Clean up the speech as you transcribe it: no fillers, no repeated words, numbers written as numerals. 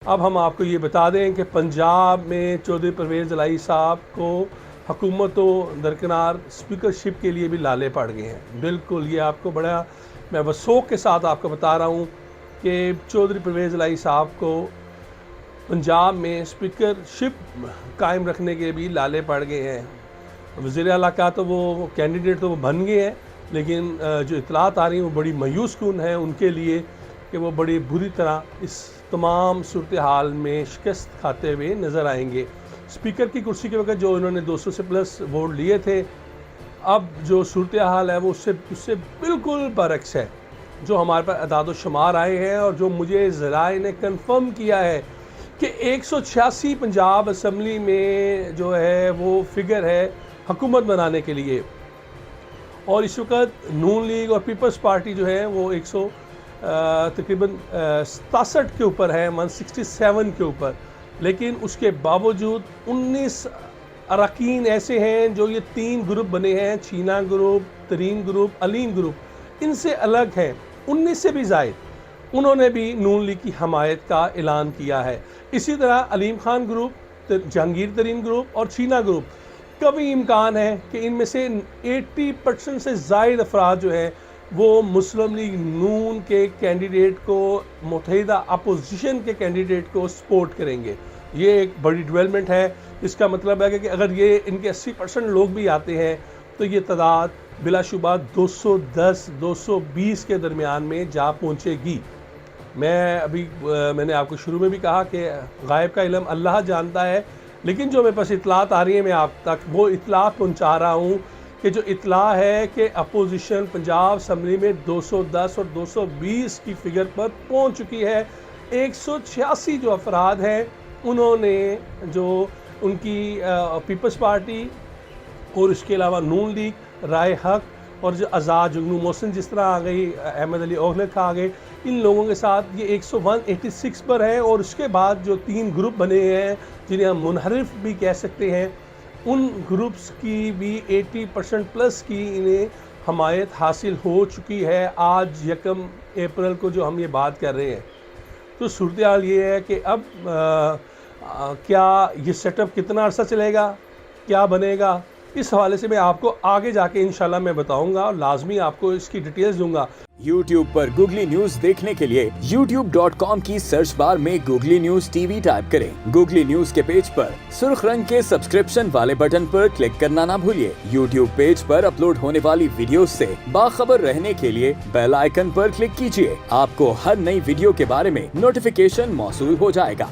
اب ہم آپ کو یہ بتا دیں کہ پنجاب میں چودھری پرویز الہی صاحب کو حکومت و درکنار اسپیکرشپ کے لیے بھی لالے پڑ گئے ہیں۔ بالکل یہ آپ کو بڑا میں وثوق کے ساتھ آپ کو بتا رہا ہوں کہ چودھری پرویز الہی صاحب کو پنجاب میں اسپیکرشپ قائم رکھنے کے بھی لالے پڑ گئے ہیں۔ وزیر اعلیٰ کا تو وہ کینڈیڈیٹ تو وہ بن گئے ہیں، لیکن جو اطلاعات آ رہی ہیں وہ بڑی مایوس کن ہیں ان کے لیے کہ وہ بڑی بری طرح اس تمام صورتحال میں شکست کھاتے ہوئے نظر آئیں گے۔ اسپیکر کی کرسی کے وقت جو انہوں نے 200 سے پلس ووٹ لیے تھے، اب جو صورتحال ہے وہ اس سے بالکل برعکس ہے۔ جو ہمارے پاس اعداد و شمار آئے ہیں اور جو مجھے ذرائع نے کنفرم کیا ہے کہ 186 پنجاب اسمبلی میں جو ہے وہ فگر ہے حکومت بنانے کے لیے، اور اس وقت نون لیگ اور پیپلز پارٹی جو ہے وہ تقریباً 67 کے اوپر ہے، 167 کے اوپر، لیکن اس کے باوجود 19 اراکین ایسے ہیں جو یہ 3 گروپ بنے ہیں، چینا گروپ، ترین گروپ، علیم گروپ، ان سے الگ ہیں، 19 سے بھی زائد انہوں نے بھی نون لیگ کی حمایت کا اعلان کیا ہے۔ اسی طرح علیم خان گروپ، جہانگیر ترین گروپ اور چینا گروپ، کبھی امکان ہے کہ ان میں سے 80% سے زائد افراد جو ہیں وہ مسلم لیگ نون کے کینڈیڈیٹ کو، متحدہ اپوزیشن کے کینڈیڈیٹ کو سپورٹ کریں گے۔ یہ ایک بڑی ڈیولپمنٹ ہے۔ اس کا مطلب ہے کہ اگر یہ ان کے 80% لوگ بھی آتے ہیں تو یہ تعداد بلا شبہ 210-220 کے درمیان میں جا پہنچے گی۔ میں نے آپ کو شروع میں بھی کہا کہ غائب کا علم اللہ جانتا ہے، لیکن جو میرے پاس اطلاعات آ رہی ہیں میں آپ تک وہ اطلاع پہنچا رہا ہوں کہ جو اطلاع ہے کہ اپوزیشن پنجاب اسمبلی میں 210 اور 220 کی فگر پر پہنچ چکی ہے۔ 186 جو افراد ہیں انہوں نے جو ان کی پیپلز پارٹی اور اس کے علاوہ نون لیگ، رائے حق اور جو آزاد جگنو محسن جس طرح آ گئی، احمد علی اوگلک آ گئے، ان لوگوں کے ساتھ یہ 186 پر ہے، اور اس کے بعد جو 3 گروپ بنے ہیں جنہیں ہم منحرف بھی کہہ سکتے ہیں، ان گروپس کی بھی 80% پلس کی انہیں حمایت حاصل ہو چکی ہے آج 1 اپریل کو جو ہم یہ بات کر رہے ہیں۔ تو صورتحال یہ ہے کہ اب کیا یہ سیٹ اپ کتنا عرصہ چلے گا، کیا بنے گا، اس حوالے سے میں آپ کو آگے جا کے انشاءاللہ میں بتاؤں گا اور لازمی آپ کو اس کی ڈیٹیلز دوں گا۔ YouTube پر گوگلی نیوز دیکھنے کے لیے youtube.com کی سرچ بار میں googly news T V type کریں۔ گوگلی نیوز کے پیج پر سرخ رنگ کے سبسکرپشن والے بٹن پر کلک کرنا نہ بھولیے۔ YouTube پیج پر اپلوڈ ہونے والی ویڈیوز سے باخبر رہنے کے لیے بیل آئیکن پر کلک کیجیے۔ آپ کو ہر نئی ویڈیو کے بارے میں نوٹیفیکیشن موصول ہو جائے گا۔